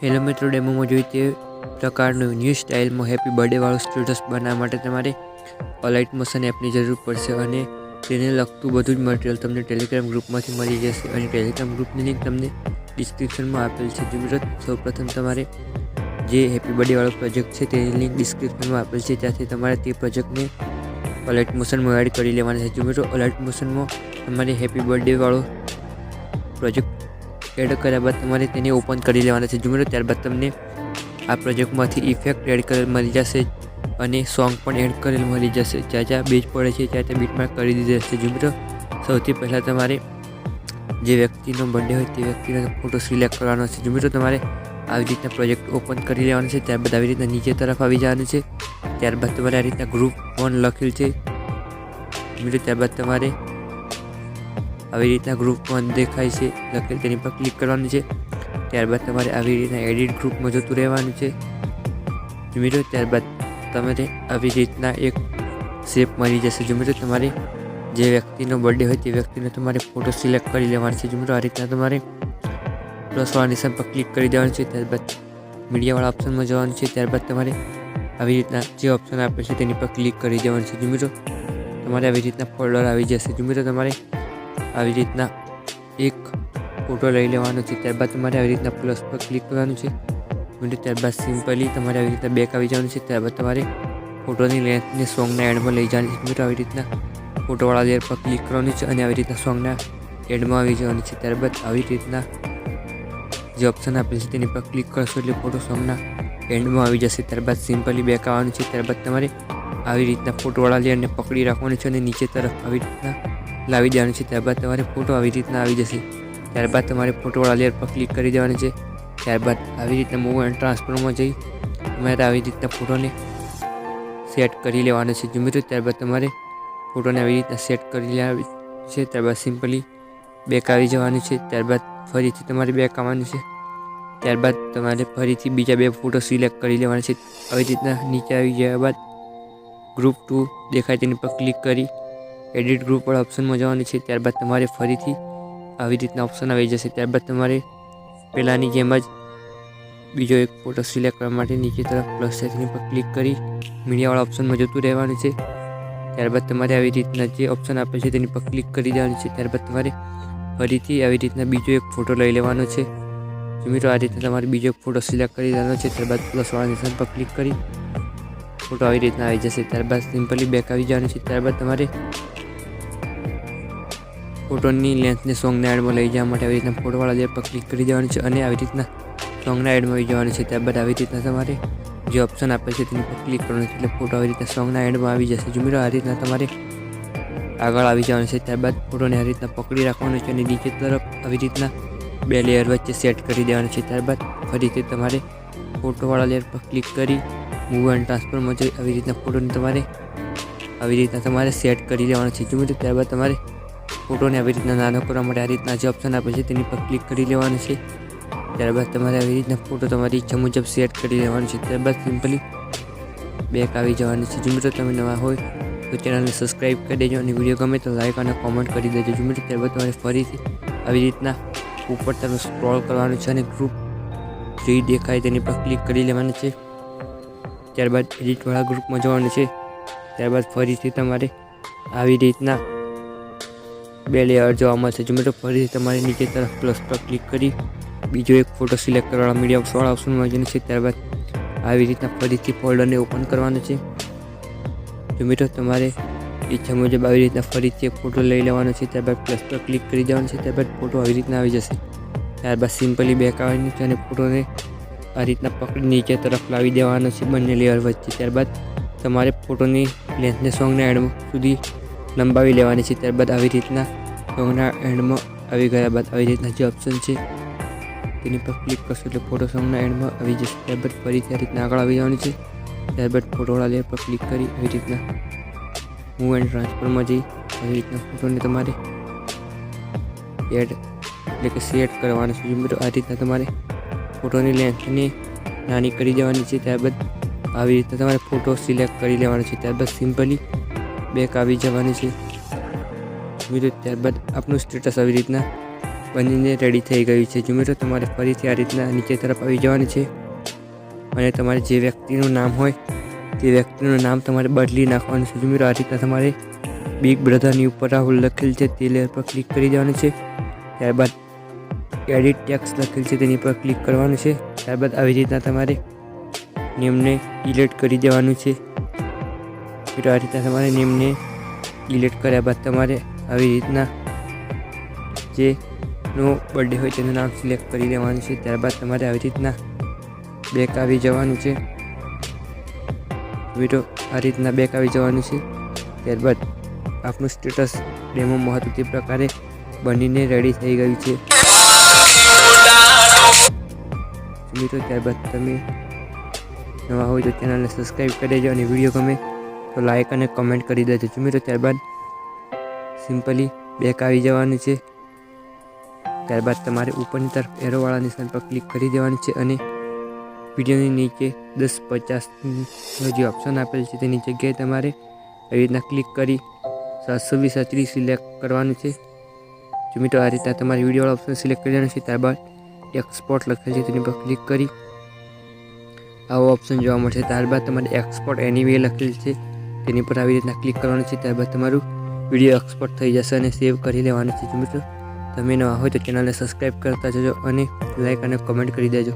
Hello મિત્રો, ડેમોમાં જોઈ તે પ્રકારનું ન્યૂ સ્ટાઇલમાં હેપી બર્થડે વાળું સ્ટેટસ બનાવવા માટે તમારે અલાઇટ મોશન એપની જરૂર પડશે અને તેને લગતું બધું જ મટીરિયલ તમને ટેલિગ્રામ ગ્રુપમાંથી મળી જશે અને ટેલિગ્રામ ગ્રુપની લિંક તમને ડિસ્ક્રિપ્શનમાં આપેલ છે. મિત્રો, સૌપ્રથમ તમારે જે હેપી બર્થડે વાળો પ્રોજેક્ટ છે તેની લિંક ડિસ્ક્રિપ્શનમાં આપેલ છે, ત્યાંથી તમારે તે પ્રોજેક્ટને અલાઇટ મોશનમાં એડ કરી લેવાના છે. મિત્રો, અલાઇટ મોશનમાં તમારે હેપી બર્થડે વાળો પ્રોજેક્ટ એડ કર્યા બાદ તમારે તેને ઓપન કરી લેવાના છે. મિત્રો, ત્યારબાદ તમને આ પ્રોજેક્ટમાંથી ઇફેક્ટ એડ કરેલ મળી જશે અને સોંગ પણ એડ કરેલ મળી જશે. જ્યાં જ્યાં બીજ પડે છે ત્યાં ત્યાં બીટમાર્ક કરી દીધેલ છે. મિત્રો, સૌથી પહેલાં તમારે જે વ્યક્તિનો બર્થડે હોય તે વ્યક્તિનો ફોટો સિલેક્ટ કરવાનો છે. મિત્રો, તમારે આવી રીતના પ્રોજેક્ટ ઓપન કરી લેવાનો છે. ત્યારબાદ આવી રીતના નીચે તરફ આવી જવાનું છે. ત્યારબાદ તમારે આ રીતના ગ્રુપ 1 લખેલ છે. મિત્રો, ત્યારબાદ તમારે આવી રીતના ગ્રુપ 1 દેખાય છે લખેલ તેની પર ક્લિક કરવાનું છે. ત્યારબાદ તમારે આવી રીતના એડિટ ગ્રુપમાં જતું રહેવાનું છે. મિત્રો, ત્યારબાદ તમારે આવી રીતના એક શેપ મળી જશે. મિત્રો, તમારે જે વ્યક્તિનો બર્થડે હોય તે વ્યક્તિનો તમારે ફોટો સિલેક્ટ કરી લેવાનો છે. મિત્રો, આ રીતના તમારે પ્લસવાળા નિશાન પર ક્લિક કરી દેવાનું છે. ત્યારબાદ મીડિયાવાળા ઓપ્શનમાં જવાનું છે. ત્યારબાદ તમારે આવી રીતના જે ઓપ્શન આપે છે તેની પર ક્લિક કરી દેવાનું છે. મિત્રો, તમારે આવી રીતના ફોલ્ડર આવી જશે. મિત્રો, તમારે આવી રીતના એક ફોટો લઈ લેવાનો છે. ત્યારબાદ તમારે આવી રીતના પ્લસ પર ક્લિક કરવાનું છે. મિત્રો, ત્યારબાદ સિમ્પલી તમારે આવી રીતના બેક આવી જવાનું છે. ત્યારબાદ તમારે ફોટોની લેન્થને સોંગના એન્ડમાં લઈ જવાની છે. મિત્રો, આવી રીતના ફોટોવાળા લેયર પર ક્લિક કરવાનું છે અને આવી રીતના સોંગના એન્ડમાં આવી જવાનું છે. ત્યારબાદ આવી રીતના જે ઓપ્શન આપેલ છે તેની પર ક્લિક કરશો એટલે ફોટો સોંગના એન્ડમાં આવી જશે. ત્યારબાદ સિમ્પલી બેક આવવાનું છે. ત્યારબાદ તમારે આવી રીતના ફોટોવાળા લેયરને પકડી રાખવાનું છે અને નીચે તરફ આવી રીતના લાવી દેવાનું છે. ત્યારબાદ તમારે ફોટો આવી રીતના આવી જશે. ત્યારબાદ તમારે ફોટોવાળા લેયર પર ક્લિક કરી દેવાનું છે. ત્યારબાદ આવી રીતના મૂવ એન્ડ ટ્રાન્સફરમાં જઈ તમારે આવી રીતના ફોટોને સેટ કરી લેવાનો છે. મિત્રો, ત્યારબાદ તમારે ફોટોને આવી રીતના સેટ કરી લેવાનું છે. ત્યારબાદ સિમ્પલી બેક આવી જવાનું છે. ત્યારબાદ ફરીથી તમારે બેક આવવાનું છે. ત્યારબાદ તમારે ફરીથી બીજા 2 ફોટો સિલેક્ટ કરી લેવાના છે. આવી રીતના નીચે આવી ગયા બાદ ગ્રુપ 2 દેખાય તેની પર ક્લિક કરી એડિટ ગ્રુપ વાળા ઓપ્શનમાં જવાનું છે. ત્યારબાદ તમારે ફરીથી આવી રીતના ઓપ્શન આવી જશે. ત્યારબાદ તમારે પહેલાંની જેમ જ બીજો એક ફોટો સિલેક્ટ કરવા માટે નીચે તરફ પ્લસ તેની પર ક્લિક કરી મીડિયાવાળા ઓપ્શનમાં જતું રહેવાનું છે. ત્યારબાદ તમારે આવી રીતના જે ઓપ્શન આપે છે તેની પર ક્લિક કરી દેવાનું છે. ત્યારબાદ તમારે ફરીથી આવી રીતના બીજો એક ફોટો લઈ લેવાનો છે. મિત્રો, આ રીતના તમારે બીજો એક ફોટો સિલેક્ટ કરી દેવાનો છે. ત્યારબાદ પ્લસવાળા નિશાન પર ક્લિક કરી ફોટો આવી રીતના આવી જશે. ત્યારબાદ સિમ્પલી બેક આવી જવાનું છે. ત્યારબાદ તમારે ફોટોની લેન્થને સોંગના એડમાં લઈ જવા માટે આવી રીતના ફોટોવાળા લેયર પર ક્લિક કરી દેવાનું છે અને આવી રીતના સોંગના એડમાં આવી જવાનું છે. ત્યારબાદ આવી રીતના તમારે જે ઓપ્શન આપે છે તેની પર ક્લિક કરવાનું છે એટલે ફોટો આવી રીતના સોંગના એડમાં આવી જશે. મિત્રો, આ રીતના તમારે આગળ આવી જવાનું છે. ત્યારબાદ ફોટોને આ રીતના પકડી રાખવાનું છે અને નીચે તરફ આવી રીતના 2 લેયર વચ્ચે સેટ કરી દેવાનું છે. ત્યારબાદ ફરીથી તમારે ફોટોવાળા લેયર પર ક્લિક કરી મૂવ એન્ડ ટ્રાન્સફરમાં જઈ આવી રીતના ફોટોને આવી રીતના તમારે સેટ કરી લેવાનો છે. મિત્રો, ત્યારબાદ તમારે ફોટોને આવી રીતના નાનો કરવા માટે આ રીતના જે ઓપ્શન આપે છે તેની પર ક્લિક કરી લેવાનું છે. ત્યારબાદ તમારે આવી રીતના ફોટો તમારી ઈચ્છા મુજબ સેટ કરી લેવાનું છે. ત્યારબાદ સિમ્પલી બેક આવી જવાનું છે. મિત્રો, તમે નવા હોય તો ચેનલને સબસ્ક્રાઈબ કરી દેજો અને વિડીયો ગમે તો લાઈક અને કોમેન્ટ કરી દેજો. મિત્રો, ત્યારબાદ તમારે ફરીથી આવી રીતના ઉપર તરફ સ્ક્રોલ કરવાનું છે અને ગ્રુપ 3 દેખાય તેની પર ક્લિક કરી લેવાનું છે. ત્યારબાદ એડિટવાળા ગ્રુપમાં જવાનું છે. ત્યારબાદ ફરીથી તમારે આવી રીતના 2 લેયર જોવા મળશે. મિત્રો, ફરીથી તમારે નીચે તરફ પ્લસ પર ક્લિક કરી બીજો એક ફોટો સિલેક્ટ કરવાના મીડિયાવાળા ઓપ્શનમાં જવાનું છે. ત્યારબાદ આવી રીતના ફરીથી ફોલ્ડરને ઓપન કરવાનું છે. મિત્રો, તમારે ઈચ્છા મુજબ આવી રીતના ફરીથી એક ફોટો લઈ લેવાનો છે. ત્યારબાદ પ્લસ પર ક્લિક કરી દેવાનું છે. ત્યારબાદ ફોટો આવી રીતના આવી જશે. ત્યારબાદ સિમ્પલી બેક આવવાનું છે અને ફોટોને આ રીતના પકડી નીચે તરફ લાવી દેવાનો છે બંને લેયર વચ્ચે. ત્યારબાદ તમારે ફોટોની લેન્થને સોંગના એન્ડ સુધી લંબાવી લેવાની છે. ત્યારબાદ આવી રીતના સોંગના એન્ડમાં આવી ગયા બાદ આવી રીતના જે ઓપ્શન છે તેની પર ક્લિક કરશો એટલે ફોટો સોંગના એન્ડમાં આવી જશે. ત્યારબાદ ફરીથી આ રીતના આગળ આવી જવાનું છે. ત્યારબાદ ફોટોવાળા લેયર પર ક્લિક કરી આવી રીતના મૂવ એન્ડ ટ્રાન્સફરમાં જઈ આવી રીતના ફોટોને તમારે એડ એટલે કે સેટ કરવાનું છે. મિત્રો, આ રીતના તમારે ફોટોની લેન્થને નાની કરી દેવાની છે. ત્યારબાદ આવી રીતના તમારે ફોટો સિલેક્ટ કરી લેવાનો છે. ત્યારબાદ સિમ્પલી બેક આવી જવાનું છે. મિત્રો, ત્યારબાદ આપનું સ્ટેટસ આવી રીતના બનીને રેડી થઈ ગયું છે। જો મિત્રો તમારે ફરીથી આ રીતના નીચે તરફ આવી જવાનું છે અને તમારે જે વ્યક્તિનું નામ હોય તે વ્યક્તિનું નામ તમારે બદલી નાખવાનું છે। જો મિત્રો આ રીતના તમારે બિગ બ્રધરની ઉપર રાહુલ લખેલ છે તે લેયર પર ક્લિક કરી દેવાનું છે। ત્યારબાદ એડિટ ટેક્સ્ટ લખેલ છે તેની પર ક્લિક કરવાનું છે। ત્યારબાદ આવી રીતના તમારે નેમને ડિલીટ કરી દેવાનું છે। મિત્રો આ રીતના તમારે નેમને ડિલીટ કર્યા બાદ તમારે આવી રીતના જેનો બર્થડે હોય તેનું નામ સિલેક્ટ કરી દેવાનું છે। ત્યારબાદ તમારે આવી રીતના બેક આવી જવાનું છે। મિત્રો આ રીતના બેક આવી જવાનું છે। ત્યારબાદ આપનું સ્ટેટસ ડેમોમાં હતું તે પ્રકારે બનીને રેડી થઈ ગયું છે। મિત્રો ત્યારબાદ તમે નવા હોય તો ચેનલને સબસ્ક્રાઈબ કરી દેજો અને વિડીયો ગમે તો લાઈક અને કમેન્ટ કરી દેજો। મિત્રો ત્યારબાદ સિમ્પલી બેક આવી જવાનું છે। ત્યારબાદ તમારે ઉપરની તરફ એરોવાળા નિશાન પર ક્લિક કરી દેવાનું છે અને વિડીયોની નીચે 1050 જે ઓપ્શન આપેલ છે તેની જગ્યાએ તમારે આવી રીતના ક્લિક કરી 720 HD સિલેક્ટ કરવાનું છે। જો મિત્રો આ રીતના તમારે વિડીયોવાળા ઓપ્શન સિલેક્ટ કરી દેવાનું છે। ત્યારબાદ એક્સપોર્ટ લખેલ છે તેની પર ક્લિક કરી આવો ઓપ્શન જોવા મળશે। ત્યારબાદ તમારે એક્સપોર્ટ એનીવે લખેલ છે તેની પર આવી રીતના ક્લિક કરવાનું છે। ત્યારબાદ તમારું વિડીયો એક્સપોર્ટ થઈ જશે અને સેવ કરી લેવાનું છે। જો મિત્રો તમે નવા હોય તો ચેનલને સબસ્ક્રાઈબ કરતા જજો અને લાઈક અને કમેન્ટ કરી દેજો।